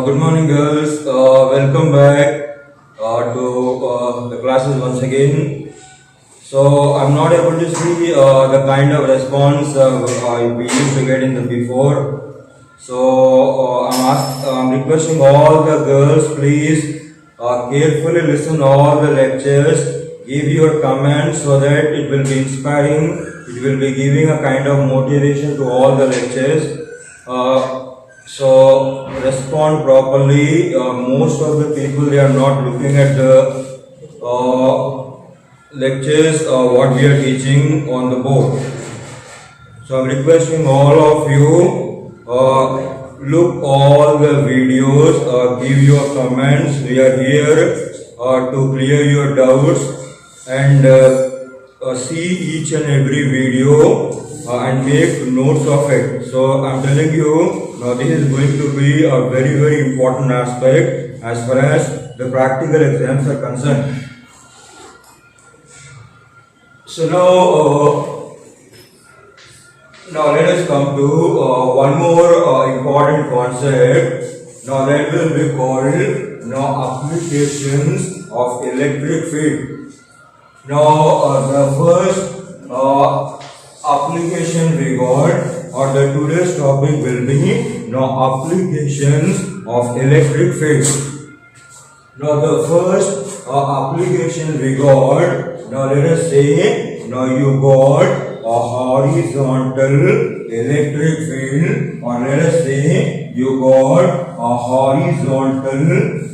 Good morning, girls. Welcome back to the classes once again. So I'm not able to see the kind of response we used to get in the before. So I'm requesting all the girls, please carefully listen all the lectures. Give your comments so that it will be inspiring. It will be giving a kind of motivation to all the lectures. So respond properly. Most of the people, they are not looking at the lectures what we are teaching on the board. So I'm requesting all of you look all the videos, give your comments. We are here to clear your doubts and see each and every video and make notes of it. So I'm telling you, now this is going to be a very important aspect as far as the practical exams are concerned. So now let us come to one more important concept. Now that will be called applications of electric field. Now the first application we got, or the today's topic will be applications of electric field. Now the first application we got, now let us say, now you got a horizontal electric field, or let us say you got a horizontal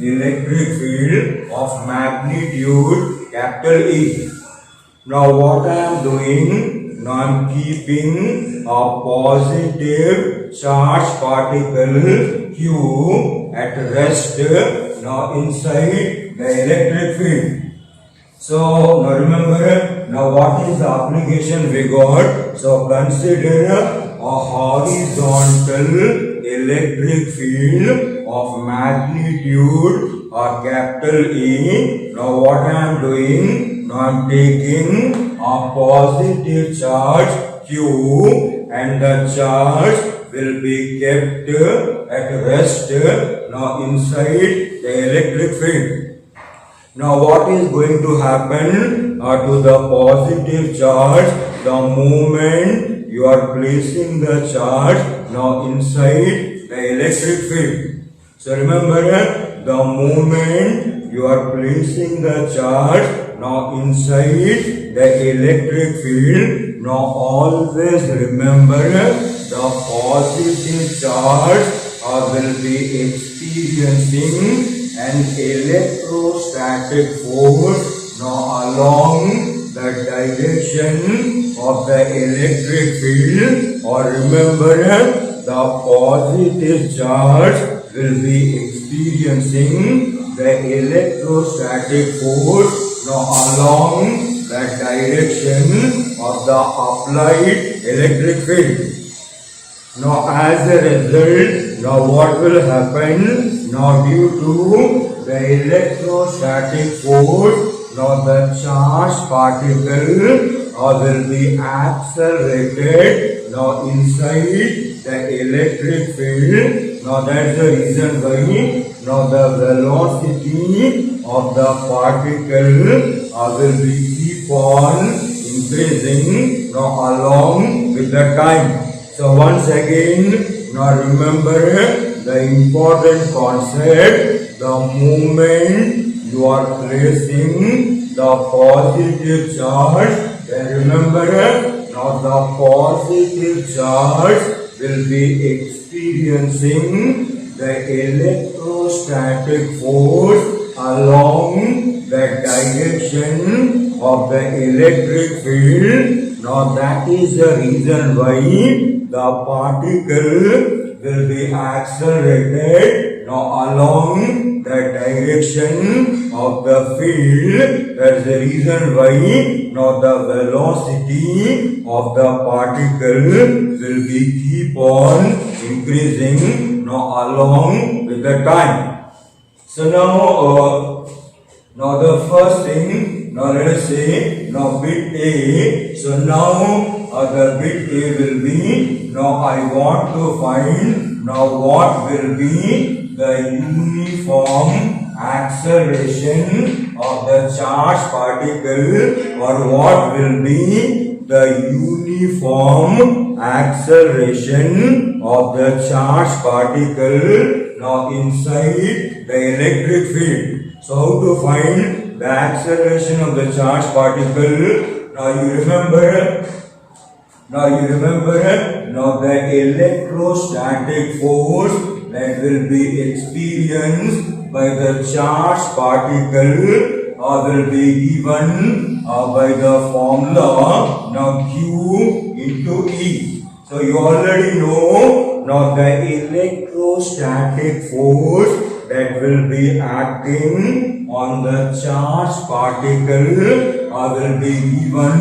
electric field of magnitude capital E. Now what I am doing, now I am keeping a positive charge particle Q at rest now inside the electric field. So now remember, now what is the application we got? So consider a horizontal electric field of magnitude capital E. Now what I am doing? Now I am taking a positive charge Q and the charge will be kept at rest now inside the electric field. Now what is going to happen to the positive charge? The moment you are placing the charge now inside the electric field. So remember, the moment you are placing the charge now inside the electric field, now always remember the positive charge will be experiencing an electrostatic force now along the direction of the electric field, or remember the positive charge will be experiencing the electrostatic force now along the direction of the applied electric field. Now as a result, now what will happen? Now due to the electrostatic force, now the charged particle will be accelerated now inside the electric field. Now that's the reason why now the velocity of the particle will be keep on increasing now along with the time. So once again, now remember the important concept, the moment you are placing the positive charge, then remember now the positive charge will be experiencing the electrostatic force along the direction of the electric field. Now that is the reason why the particle will be accelerated now along the direction of the field. That's the reason why now the velocity of the particle will be keep on increasing now along with the time. So now the first thing, now let us say now bit A. So now the bit A will be, now I want to find now what will be the uniform acceleration of the charged particle, or what will be the uniform acceleration of the charged particle now inside the electric field. So how to find the acceleration of the charged particle? Now you remember now the electrostatic force that will be experienced by the charged particle will be given by the formula now Q into E. So you already know now the electrostatic force that will be acting on the charged particle will be given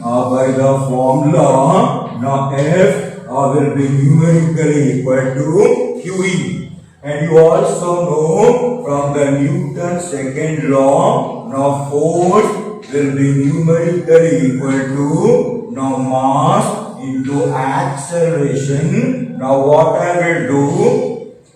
by the formula now F will be numerically equal to QE. And you also know from the Newton's second law now force will be numerically equal to now mass into acceleration. Now what I will do?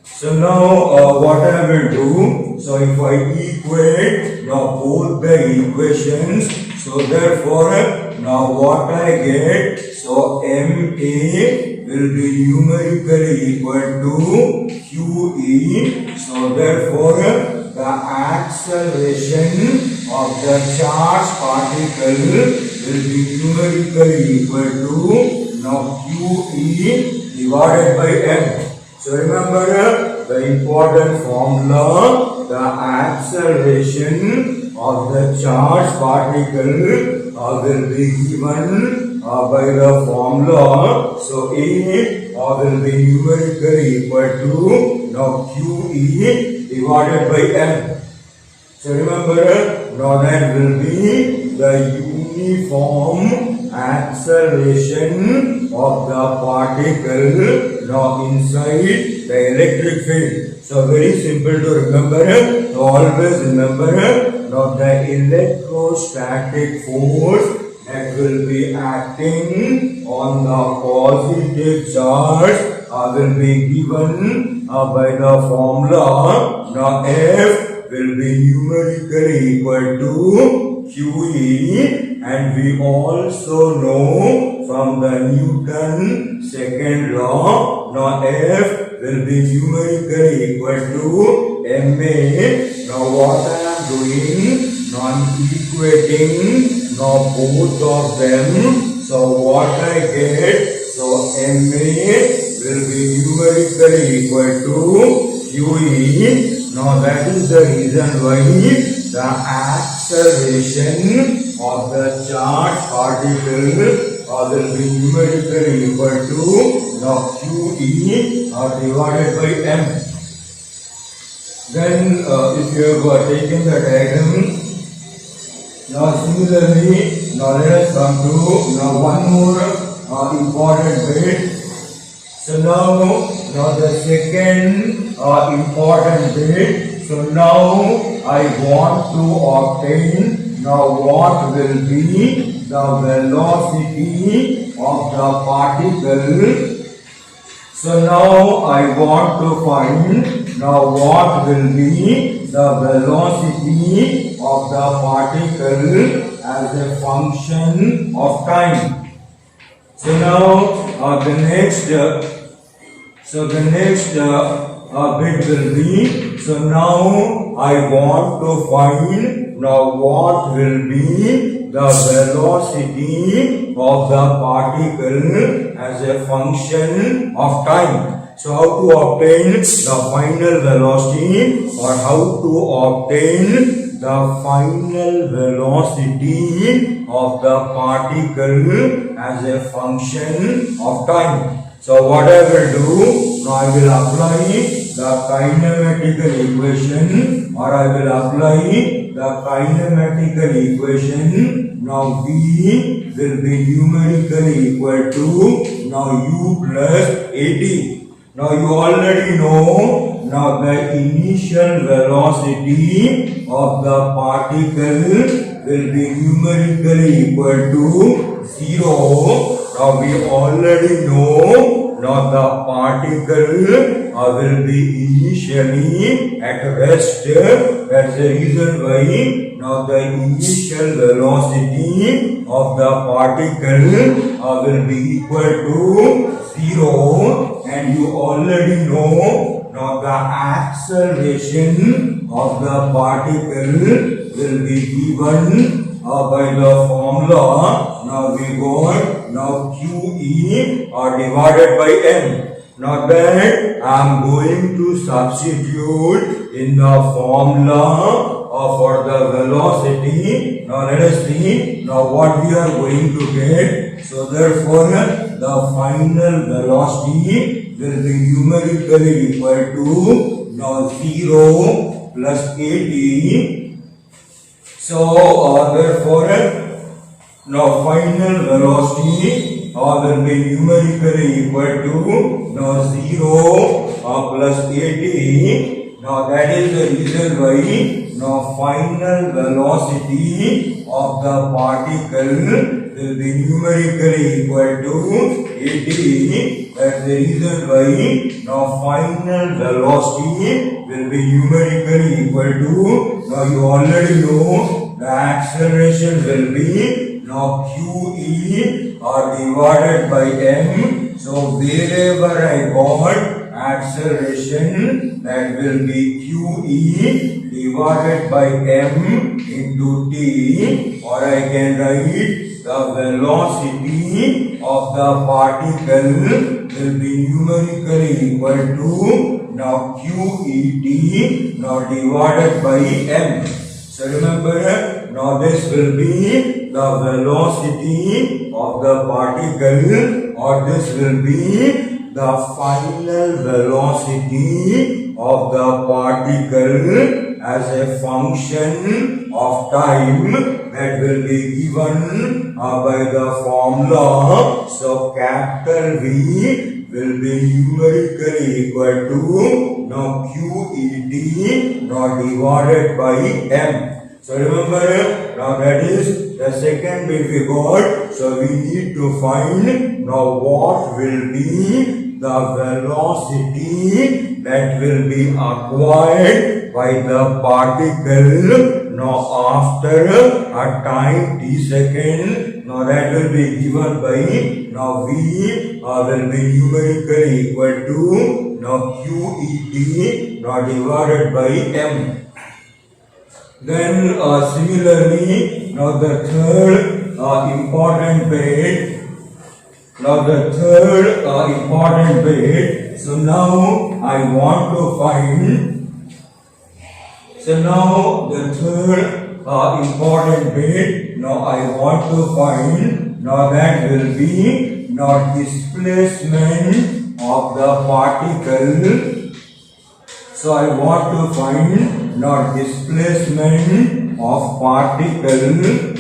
So now what I will do? So if I equate now both the equations, so therefore now what I get? So MA will be numerically equal to QE. So therefore the acceleration of the charged particle will be numerically equal to now QE divided by M. So remember the important formula, the acceleration of the charged particle will be given by the formula. So A will be numerically equal to now QE divided by M. So remember now that will be the uniform acceleration of the particle now inside the electric field. So very simple to remember. So always remember now the electrostatic force that will be acting on the positive charge will be given by the formula now F will be numerically equal to QE, and we also know from the Newton second law now F will be numerically equal to MA. Now what I am doing? Now I am equating now both of them. So what I get? So MA will be numerically equal to QE. Now that is the reason why the acceleration of the charged particle will be numerically equal to now QE divided by M. Then if you have taken the diagram, now similarly now let us come to now one more important bit. So now the second important bit. So now I want to obtain now what will be the velocity of the particle. So now I want to find now what will be the velocity of the particle as a function of time. So now the next bit will be, so now I want to find now what will be the velocity of the particle as a function of time. So how to obtain the final velocity, or how to obtain the final velocity of the particle as a function of time. So what I will do, now I will apply the kinematical equation, or I will apply the kinematical equation. Now V will be numerically equal to now U plus AT. Now you already know now the initial velocity of the particle will be numerically equal to 0. Now we already know now the particle will be initially at rest. That's the reason why now the initial velocity of the particle will be equal to 0, and you already know now the acceleration of the particle will be given by the formula. Now we got now QE divided by m. Now that I am going to substitute in the formula for the velocity. Now let us see now what we are going to get. So therefore the final velocity will be numerically equal to now 0 plus 80. So therefore now final velocity will be numerically equal to now 0 plus 80. Now that is the reason why now final velocity of the particle will be numerically equal to 80. That's the reason why now final velocity will be numerically equal to, now you already know the acceleration will be now QE divided by m. So wherever I got acceleration, that will be QE divided by m into t, or I can write the velocity of the particle will be numerically equal to now QET now divided by m. So remember, now this will be the velocity of the particle, or this will be the final velocity of the particle as a function of time, that will be given by the formula. So capital V will be numerically equal to now QET now divided by m. So remember, now that is the second bit we got. So we need to find now what will be the velocity that will be acquired by the particle now after a time t second. Now that will be given by now V will be numerically equal to now QET now divided by m. Then similarly, now the third important bit. Now the third important bit. So now I want to find. So now the third important bit. Now I want to find. Now that will be now displacement of the particle. So I want to find now displacement of particle.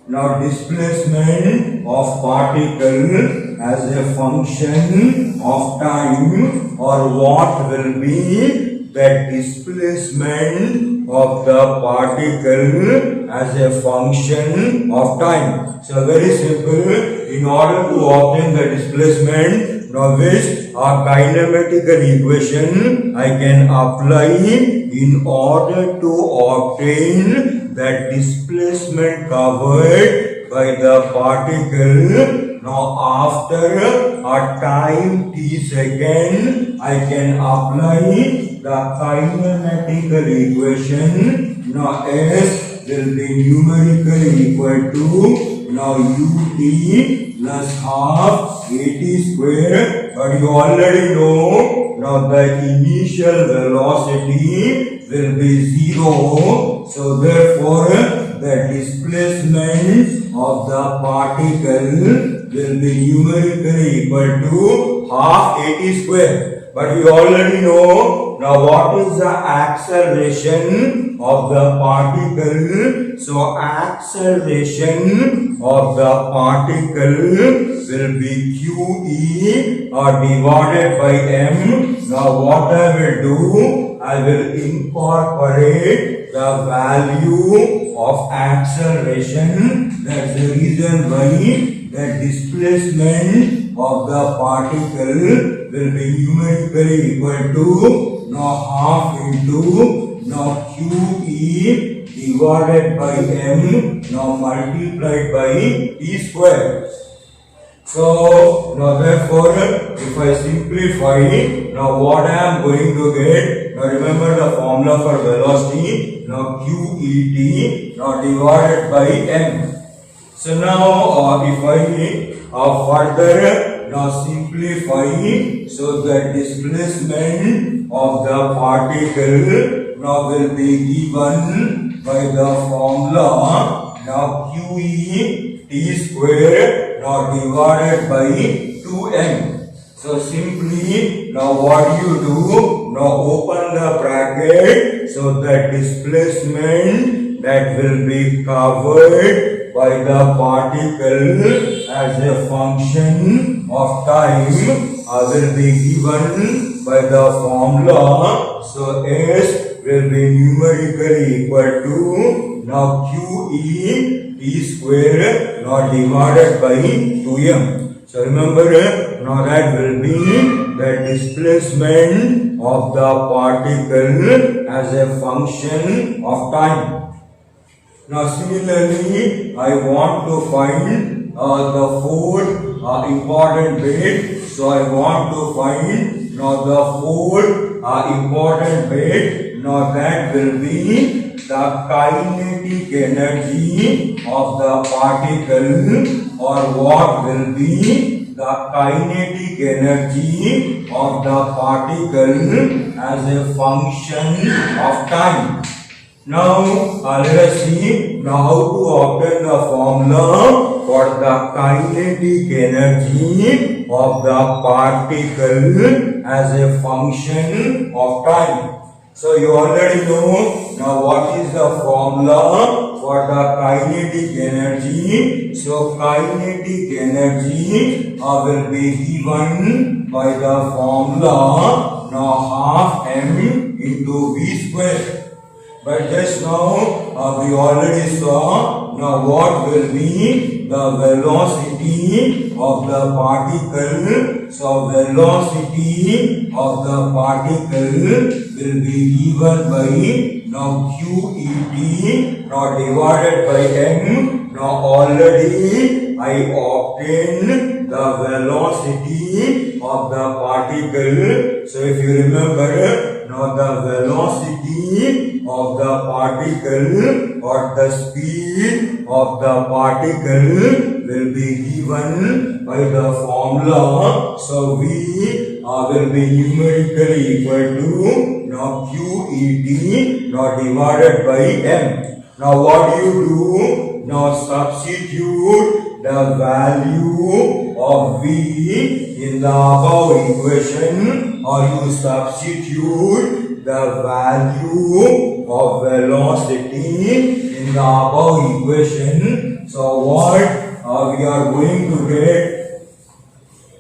Now displacement of particle as a function of time, or what will be the displacement of the particle as a function of time. So very simple. In order to obtain the displacement, now which kinematical equation I can apply in order to obtain the displacement covered by the particle. Now after a time t second, I can apply the kinematical equation. Now S will be numerically equal to now ut plus half at square, but you already know now the initial velocity will be 0. So therefore the displacement of the particle will be numerically equal to half at square. But we already know now what is the acceleration of the particle. So acceleration of the particle will be QE divided by m. Now what I will do, I will incorporate the value of acceleration. That's the reason why the displacement of the particle will be numerically equal to now half into now QE divided by M now multiplied by T square. So now therefore if I simplify, now what I am going to get, now remember the formula for velocity, now QET now divided by M. So now if I further now simplify, so the displacement of the particle now will be given by the formula now QE T square now divided by 2M. So simply now what you do, now open the bracket, so the displacement that will be covered by the particle as a function of time will be given by the formula. So S will be numerically equal to now QE T square now divided by 2M. So remember, now that will be the displacement of the particle as a function of time. Now similarly, I want to find the fourth important bit. So I want to find now the fourth important bit. Now that will be the kinetic energy of the particle, or what will be the kinetic energy of the particle as a function of time. Now let us see now how to obtain the formula for the kinetic energy of the particle as a function of time. So you already know now what is the formula for the kinetic energy. So kinetic energy will be given by the formula now half m into v square. But just now we already saw now what will be the velocity of the particle. So velocity of the particle will be given by now QET now divided by M. Now already I obtained the velocity of the particle. So if you remember, now the velocity of the particle or the speed of the particle will be given by the formula. So V will be numerically equal to now QET now divided by M. Now what do you do? Now substitute the value of V in the above equation, or you substitute the value of velocity in the above equation. So what we are going to get?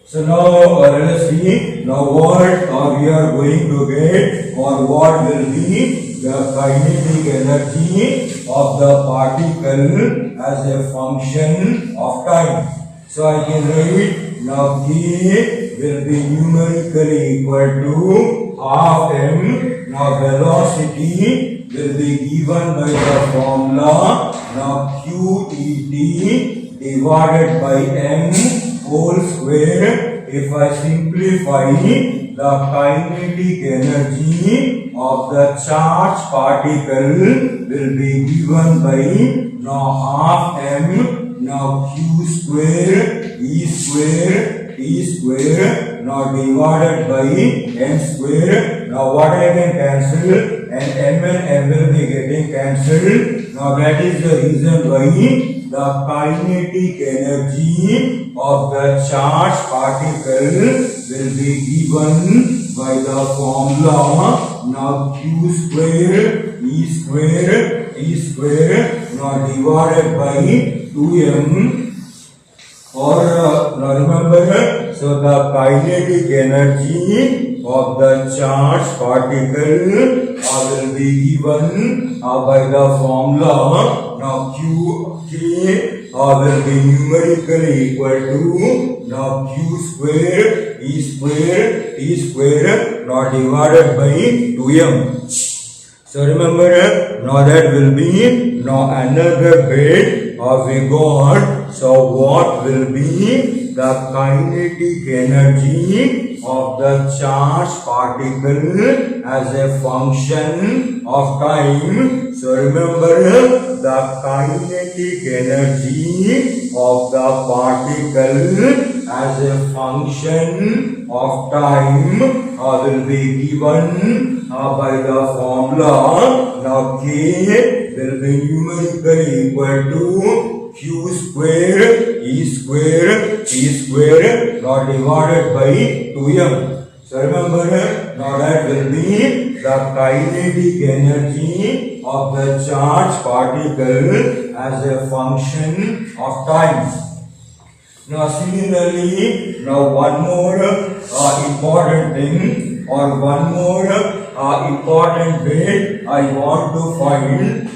So now let us see now what we are going to get, or what will be the kinetic energy of the particle as a function of time. So I can write now K will be numerically equal to half m. Now velocity will be given by the formula now QET divided by m whole square. If I simplify, the kinetic energy of the charged particle will be given by now half m now q square e square t square now divided by m square. Now what I can cancel, and m and m will be getting cancelled. Now that is the reason why the kinetic energy of the charged particle will be given by the formula now q square e square t square now divided by 2m. Or now remember, so the kinetic energy of the charged particle will be given by the formula. Now Q K will be numerically equal to now Q square E square T square now divided by 2m. So remember, now that will be now another bit we got. So what will be the kinetic energy of the charged particle as a function of time? So remember, the kinetic energy of the particle as a function of time will be given by the formula. Now K will be numerically equal to Q square E square T square now divided by 2m. So remember, now that will be the kinetic energy of the charged particle as a function of time. Now similarly, now one more important thing or one more important bit I want to find.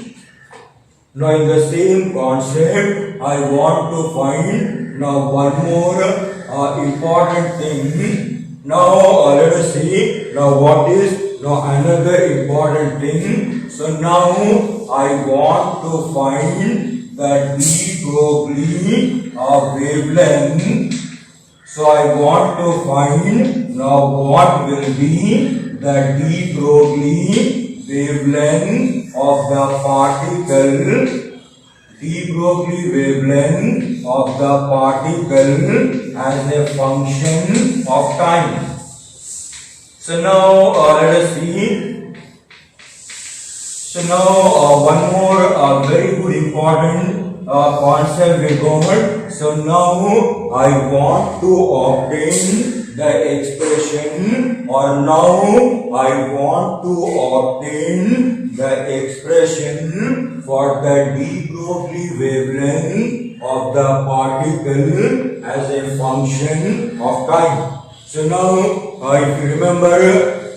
Now in the same concept, I want to find now one more important thing. Now let us see now what is now another important thing. So now I want to find the de Broglie wavelength. So I want to find now what will be the de Broglie wavelength of the particle. De Broglie wavelength of the particle as a function of time. So now let us see. So now one more very good important concept we got. So now I want to obtain the expression, or now I want to obtain the expression for the de Broglie wavelength of the particle as a function of time. So now if you remember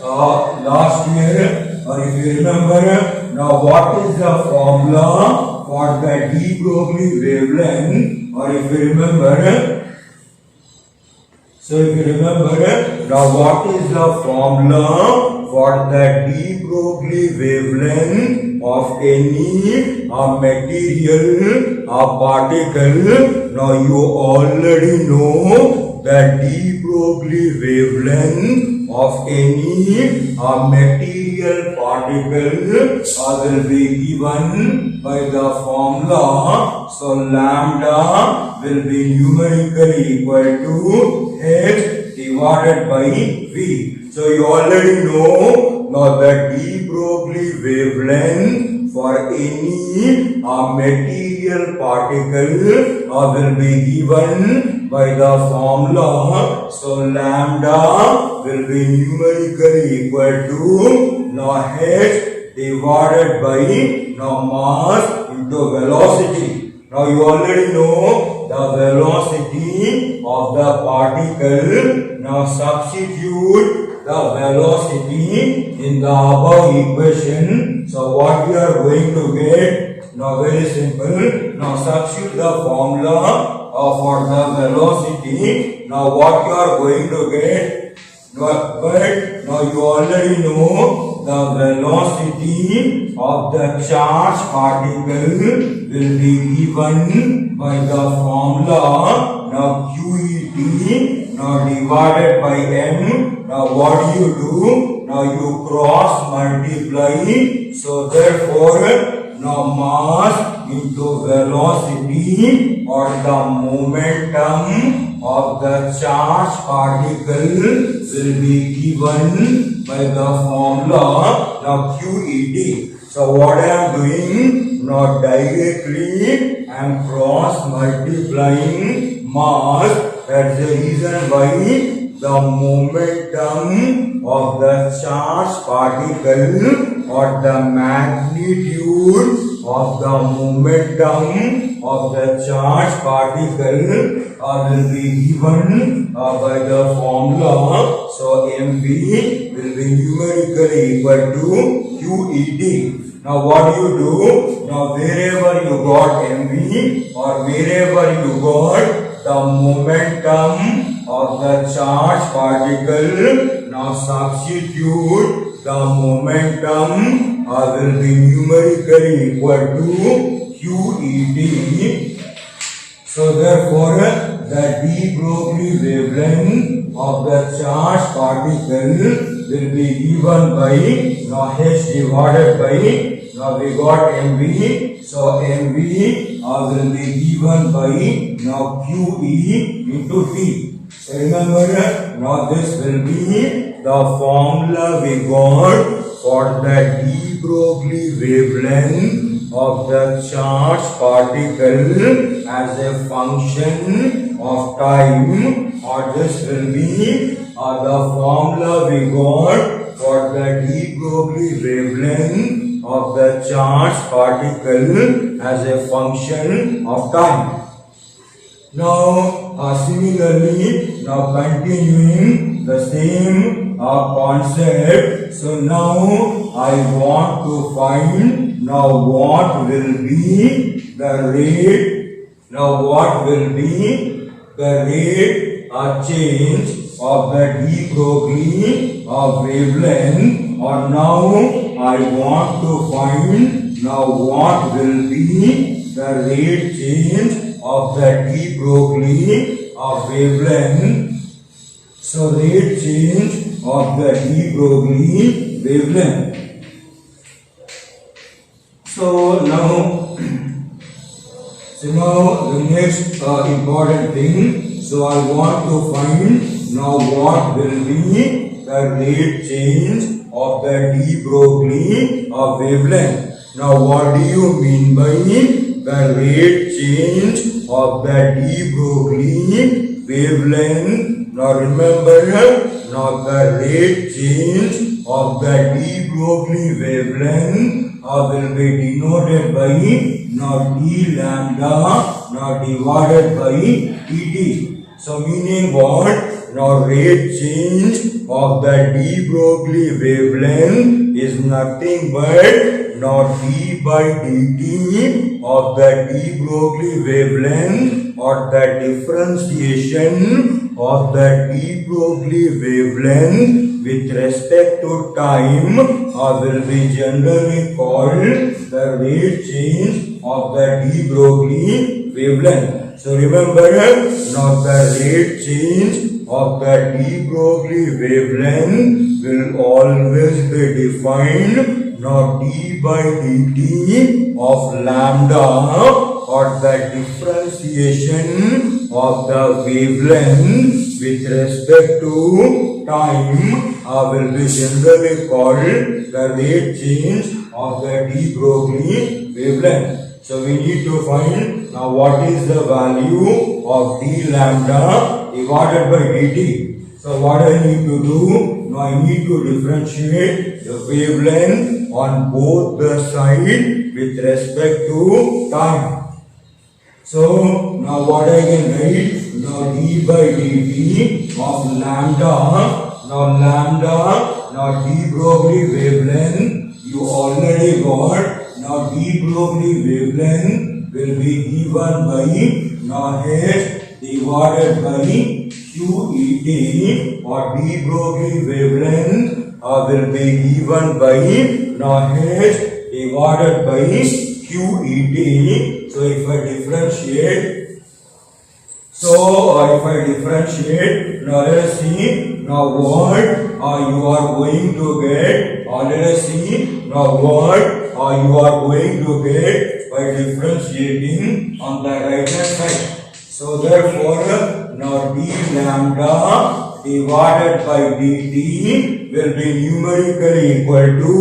last year, or if you remember now what is the formula for the de Broglie wavelength, or if you remember, so if you remember now what is the formula for the de Broglie wavelength of any material particle. Now you already know the de Broglie wavelength of any material particle will be given by the formula. So lambda will be numerically equal to h divided by v. So you already know now the de Broglie wavelength for any material particle will be given by the formula. So lambda will be numerically equal to now h divided by now mass into velocity. Now you already know the velocity of the particle. Now substitute the velocity in the above equation. So what we are going to get? Now very simple. Now substitute the formula for the velocity. Now what you are going to get? But now you already know the velocity of the charged particle will be given by the formula now QET now divided by m. Now what do you do? Now you cross multiply. So therefore now mass into velocity or the momentum of the charged particle will be given by the formula now QED. So what I am doing? Now directly I am cross multiplying mass. That's the reason why the momentum of the charged particle or the magnitude of the momentum of the charged particle will be given by the formula. So mv will be numerically equal to qet. Now what do you do? Now wherever you got mv or wherever you got the momentum of the charged particle, now substitute the momentum will be numerically equal to qet. So therefore the de Broglie wavelength of the charged particle will be given by now h divided by now we got mv, so mv will be given by now qe into t. So remember now this will be the formula we got for the de Broglie wavelength of the charged particle as a function of time, or this will be the formula we got for the de Broglie wavelength of the charged particle as a function of time. Now similarly, now continuing the same concept. So now I want to find now what will be the rate. Now what will be the rate change of the de Broglie wavelength, or now I want to find now what will be the rate change of the de Broglie wavelength. So rate change of the de Broglie wavelength. So now the next important thing. So I want to find now what will be the rate change of the de Broglie wavelength. Now what do you mean by the rate change of the de Broglie wavelength? Now remember, now the rate change of the de Broglie wavelength will be denoted by now d lambda now divided by dt. So meaning what? Now rate change of the de Broglie wavelength is nothing but now d by dt of the de Broglie wavelength, or the differentiation of the de Broglie wavelength with respect to time will be generally called the rate change of the de Broglie wavelength. So remember, now the rate change of the de Broglie wavelength will always be defined now d by dt of lambda, or the differentiation of the wavelength with respect to time will be generally called the rate change of the de Broglie wavelength. So we need to find now what is the value of d lambda divided by dt. So what I need to do? Now I need to differentiate the wavelength on both the sides with respect to time. So now what I can write? Now d by dt of lambda. Now lambda, now de Broglie wavelength you already got. Now de Broglie wavelength will be given by now h divided by qet, or de Broglie wavelength will be given by now h divided by qet. So if I differentiate, now let us see now what you are going to get, or let us see now what you are going to get by differentiating on the right hand side. So therefore now d lambda divided by dt will be numerically equal to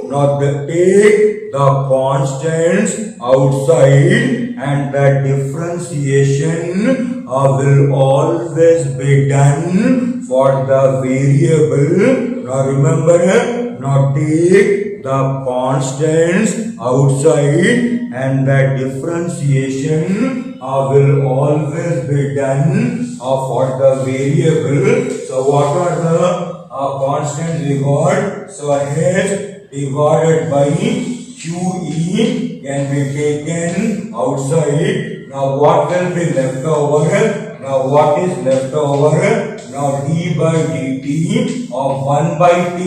now take the constants outside, and the differentiation will always be done for the variable. Now remember, now take the constants outside, and the differentiation will always be done for the variable. So what are the constants we got? So H divided by QE can be taken outside. Now what will be left over? Now what is left over? Now d by dt of 1 by t.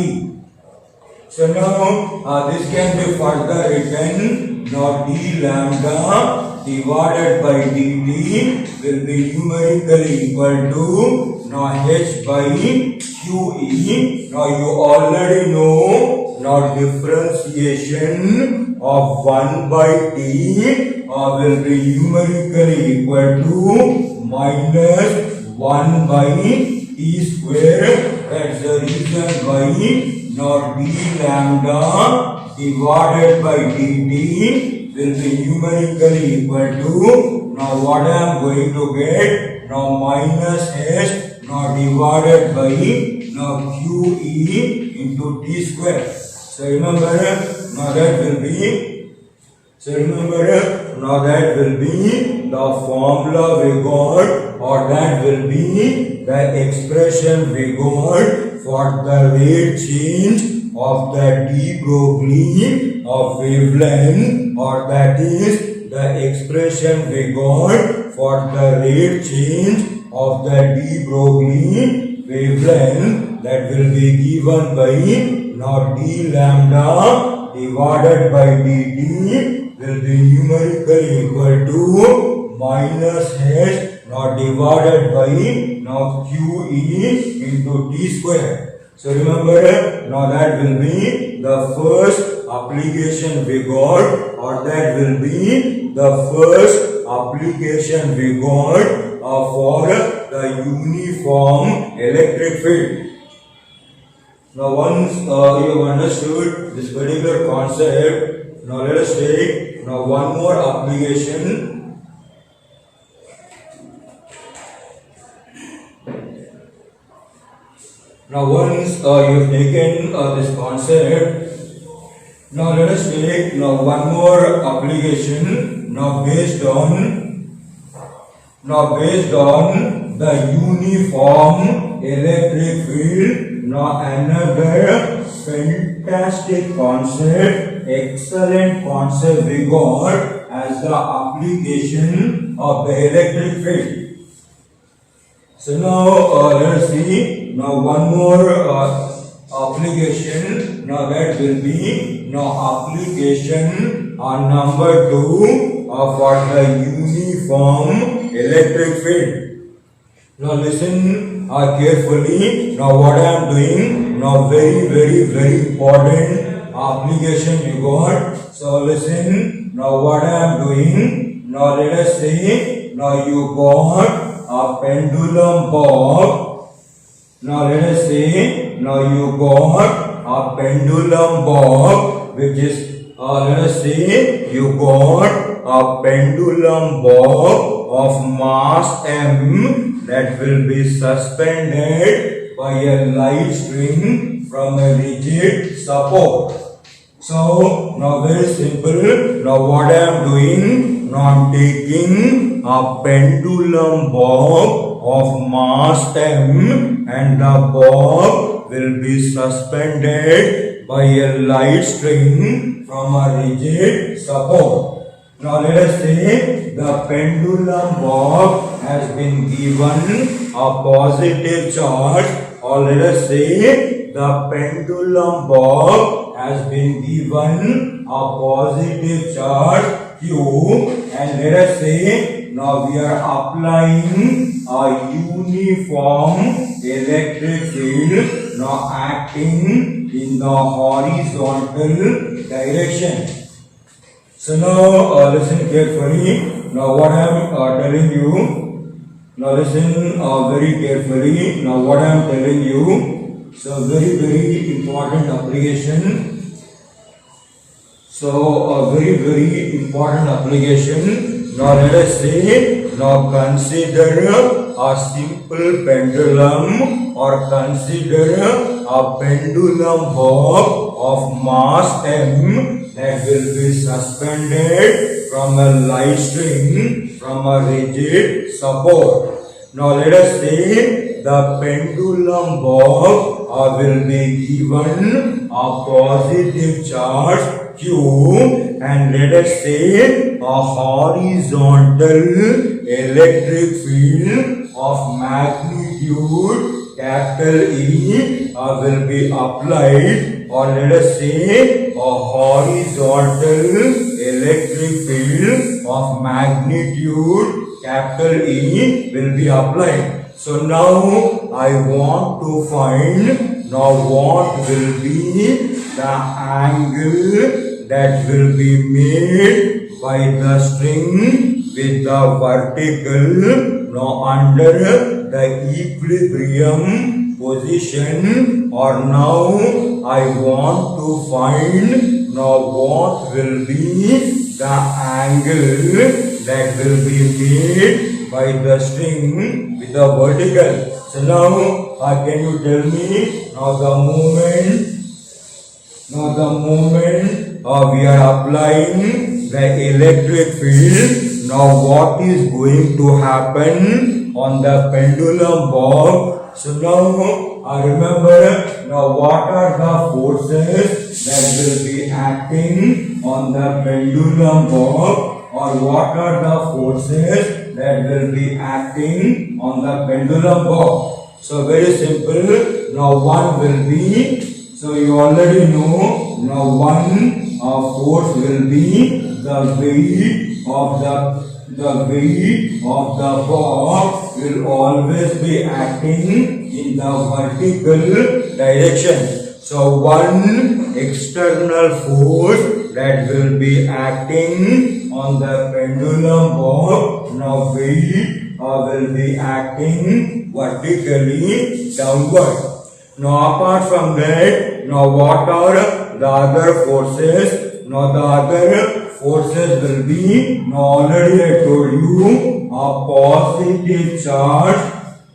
So now this can be further written. Now d lambda divided by dt will be numerically equal to now h by QE. Now you already know now differentiation of 1 by t will be numerically equal to minus 1 by t square. That's the reason why now d lambda divided by dt will be numerically equal to now what I am going to get now minus h now divided by now QE into t square. So remember now that will be the formula we got, or that will be the expression we got for the rate change of the de Broglie of wavelength, or that is the expression we got for the rate change of the de Broglie wavelength, that will be given by now d lambda divided by dt will be numerically equal to minus h now divided by now QE into t square. So remember now that will be the first application we got, or that will be the first application we got for the uniform electric field. Now once you have understood this particular concept, now let us take now one more application. Now once you have taken this concept, now let us take now one more application based on the uniform electric field. Now another fantastic concept, excellent concept we got as the application of the electric field. So now let us see now one more application. Now that will be now application on number 2 for the uniform electric field. Now listen carefully. Now what I am doing, now very important application you got. So listen now what I am doing. Now let us say now you got a pendulum bob. Now let us say now you got a pendulum bob, which is let us say you got a pendulum bob of mass m that will be suspended by a light string from a rigid support. So now very simple. Now what I am doing, now I am taking a pendulum bob of mass m, and the bob will be suspended by a light string from a rigid support. Now let us say the pendulum bob has been given a positive charge, or let us say the pendulum bob has been given a positive charge Q, and let us say now we are applying a uniform electric field now acting in the horizontal direction. So now listen carefully. Now what I am telling you. Now listen very carefully. Now what I am telling you. So very important application. So very important application. Now let us say. Now consider a simple pendulum or consider a pendulum bob of mass m that will be suspended from a light string from a rigid support. Now let us say the pendulum bob will be given a positive charge Q, and let us say a horizontal electric field of magnitude capital E will be applied, or let us say a horizontal electric field of magnitude capital E will be applied. So now I want to find what will be the angle that will be made by the string with the vertical under the equilibrium position. Or now I want to find what will be the angle that will be made by the string with the vertical. So now can you tell me the moment we are applying the electric field, now what is going to happen on the pendulum bob? So now remember, now what are the forces that will be acting on the pendulum bob, or what are the forces that will be acting on the pendulum bob? So very simple. Now one will be, so you already know, now one force will be the weight of the bob will always be acting in the vertical direction. So one external force that will be acting on the pendulum bob, now weight will be acting vertically downward. Now apart from that, now what are the other forces? Now the other forces will be, now already I told you, a positive charge.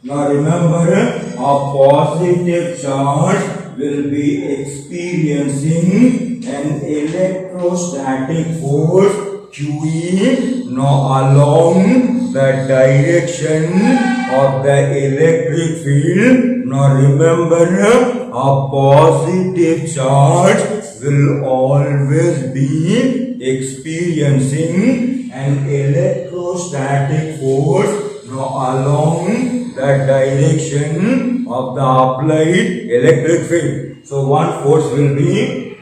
Now remember, a positive charge will be experiencing an electrostatic force QE along the direction of the electric field. Now remember, a positive charge will always be experiencing an electrostatic force along the direction of the applied electric field. So one force will be,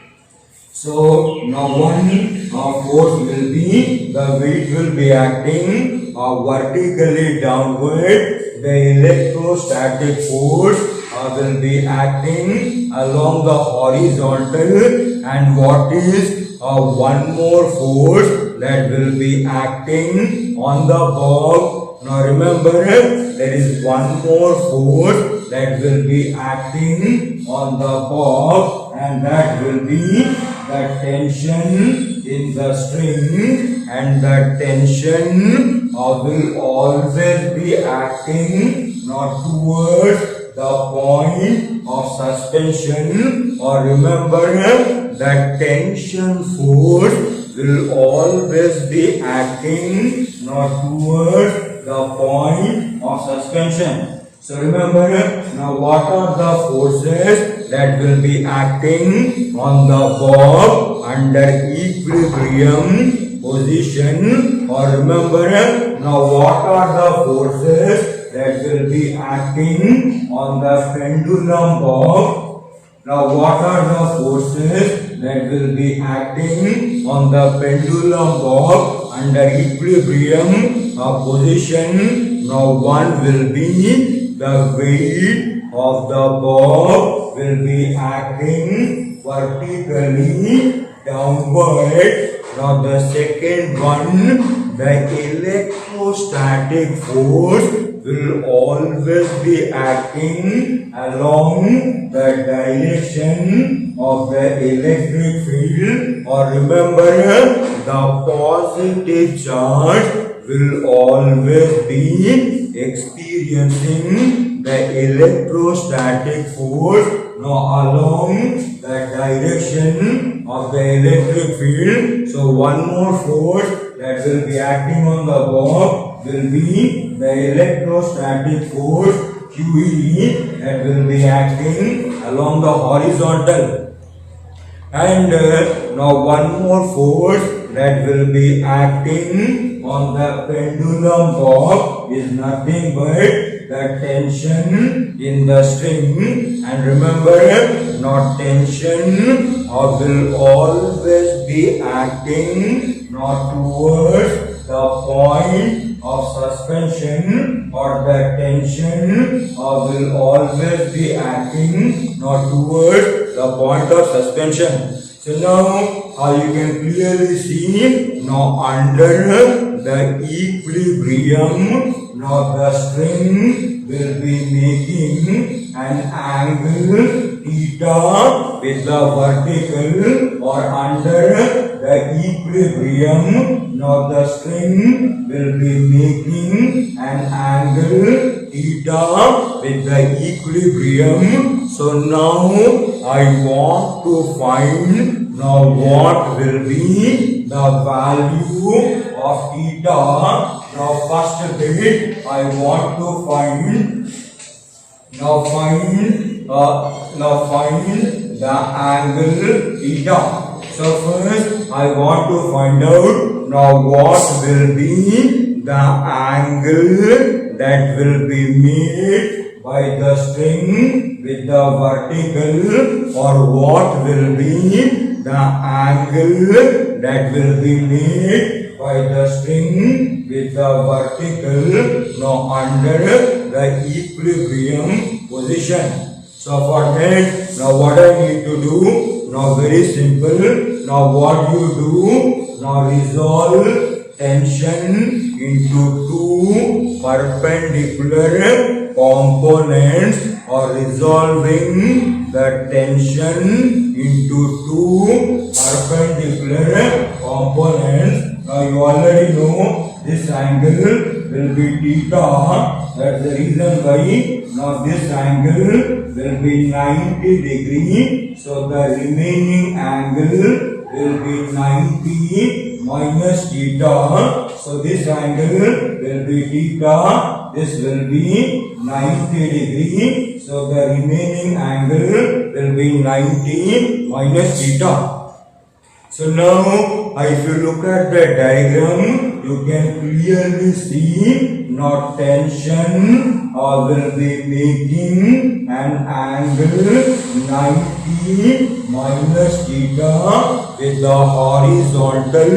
so now one force will be, the weight will be acting vertically downward. The electrostatic force will be acting along the horizontal, and what is one more force that will be acting on the bob? Now remember, there is one more force that will be acting on the bob, and that will be the tension in the string, and the tension will always be acting not towards the point of suspension. Or remember, that tension force will always be acting not towards the point of suspension. So remember, now what are the forces that will be acting on the bob under equilibrium position? Or remember, now what are the forces that will be acting on the pendulum bob? Now what are the forces that will be acting on the pendulum bob under equilibrium position? Now one will be the weight of the bob will be acting vertically downward. Now the second one, the electrostatic force will always be acting along the direction of the electric field. Or remember, the positive charge will always be experiencing the electrostatic force along the direction of the electric field. So one more force that will be acting on the bob will be the electrostatic force QE that will be acting along the horizontal. And now one more force that will be acting on the pendulum bob is nothing but the tension in the string. And remember, not tension will always be acting not towards the point of suspension, or the tension will always be acting not towards the point of suspension. So now you can clearly see now under the equilibrium, now the string will be making an angle theta with the vertical, or under the equilibrium, now the string will be making an angle theta with the equilibrium. So now I want to find now what will be the value of theta. Now first bit I want to find the angle theta. So first I want to find out now what will be the angle that will be made by the string with the vertical, or what will be the angle that will be made by the string with the vertical now under the equilibrium position. So for that, now what I need to do, now very simple. Now what you do, now resolve tension into two perpendicular components, or resolving the tension into two perpendicular components. Now you already know this angle will be theta. That's the reason why now this angle will be 90 degree. So the remaining angle will be 90 minus theta. So this angle will be theta. This will be 90 degree. So the remaining angle will be 90 minus theta. So now if you look at the diagram, you can clearly see now tension will be making an angle 90 minus theta with the horizontal,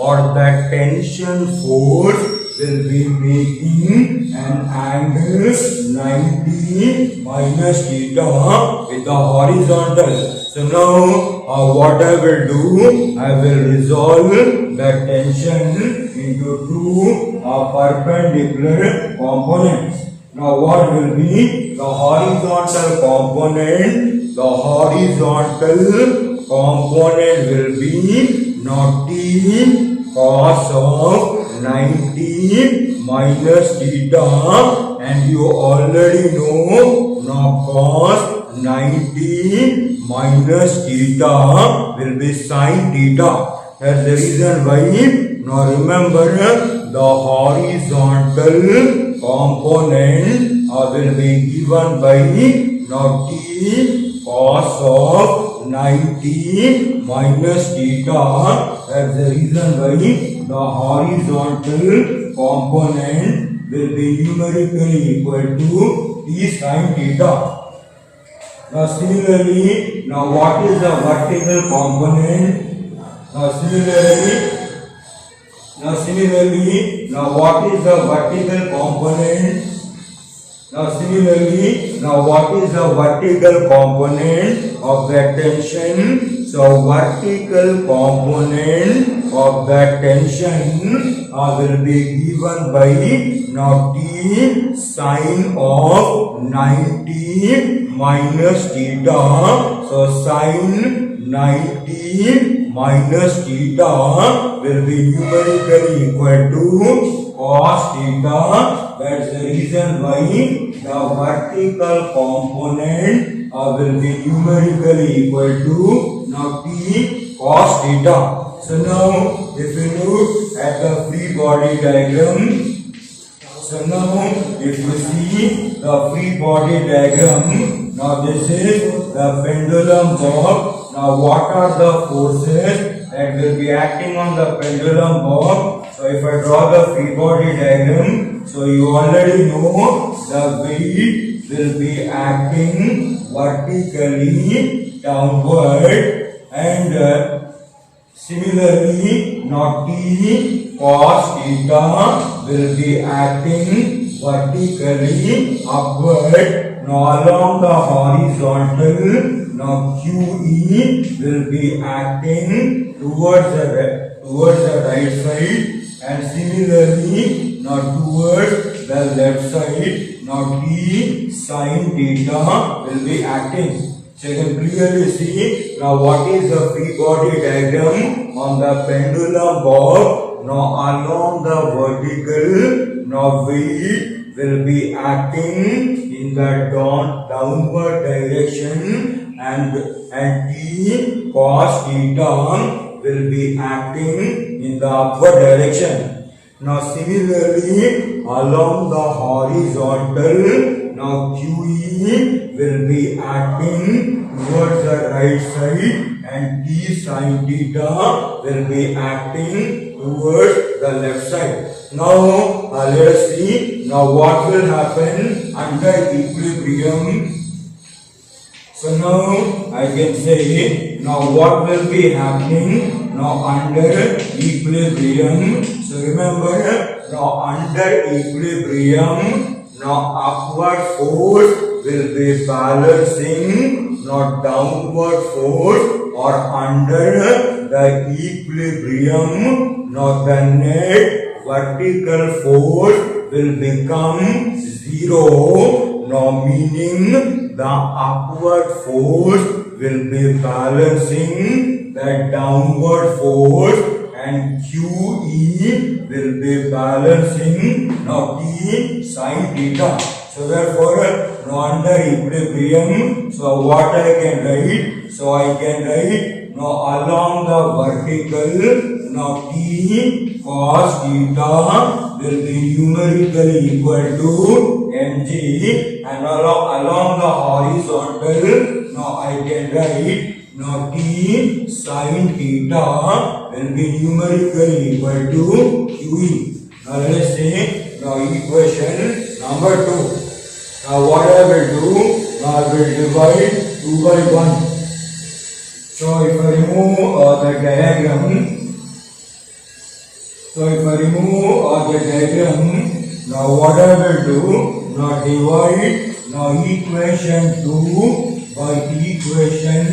or the tension force will be making an angle 90 minus theta with the horizontal. So now what I will do, I will resolve the tension into two perpendicular components. Now what will be the horizontal component? The horizontal component will be now t cos of 90 minus theta, and you already know now cos 90 minus theta will be sin theta. That's the reason why. Now remember, the horizontal component will be given by now t cos of 90 minus theta. That's the reason why the horizontal component will be numerically equal to t sin theta. Now similarly, now what is the vertical component? Now what is the vertical component? Now what is the vertical component of the tension? So vertical component of the tension will be given by now t sine of 90 minus theta. So sine 90 minus theta will be numerically equal to cos theta. That's the reason why the vertical component will be numerically equal to now t cos theta. So now if you look at the free body diagram, so now if you see the free body diagram, now this is the pendulum bob. Now what are the forces that will be acting on the pendulum bob? So if I draw the free body diagram, so you already know the weight will be acting vertically downward, and similarly now t cos theta will be acting vertically upward. Now along the horizontal, now QE will be acting towards the right side, and similarly now towards the left side, now T sin theta will be acting. So you can clearly see now what is the free body diagram on the pendulum bob. Now along the vertical, now weight will be acting in the downward direction, and T cos theta will be acting in the upward direction. Now similarly along the horizontal, now QE will be acting towards the right side, and T sin theta will be acting towards the left side. Now let us see now what will happen under equilibrium. So now I can say now what will be happening now under equilibrium. So remember now under equilibrium, now upward force will be balancing now downward force, or under the equilibrium now the net vertical force will become zero. Now meaning the upward force will be balancing the downward force, and QE will be balancing now T sin theta. So therefore now under equilibrium, so what I can write? So I can write now along the vertical, now T cos theta will be numerically equal to mg, and along the horizontal, now I can write now T sin theta will be numerically equal to QE. Now let us say now equation number 2. Now what I will do, now I will divide 2 by 1. So if I remove the diagram, now what I will do, now divide now equation 2 by equation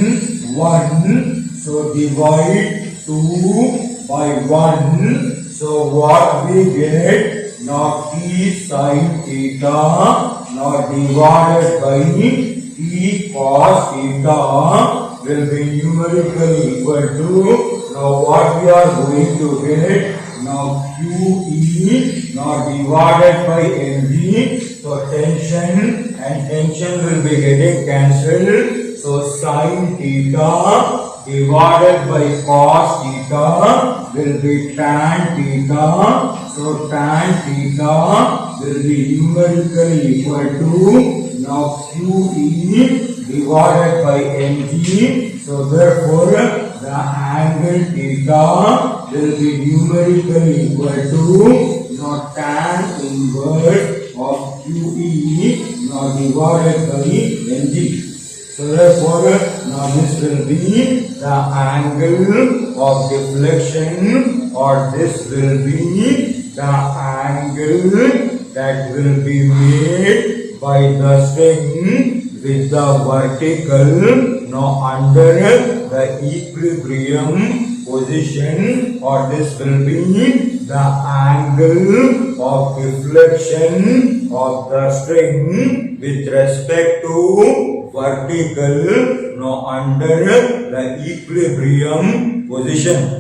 1. So divide 2 by 1. So what we get now T sin theta now divided by T cos theta will be numerically equal to now what we are going to get now QE now divided by mg. So tension and tension will be getting cancelled. So sin theta divided by cos theta will be tan theta. So tan theta will be numerically equal to now QE divided by mg. So therefore the angle theta will be numerically equal to now tan inverse of QE now divided by mg. So therefore now this will be the angle of deflection, or this will be the angle that will be made by the string with the vertical now under the equilibrium position, or this will be the angle of deflection of the string with respect to vertical now under the equilibrium position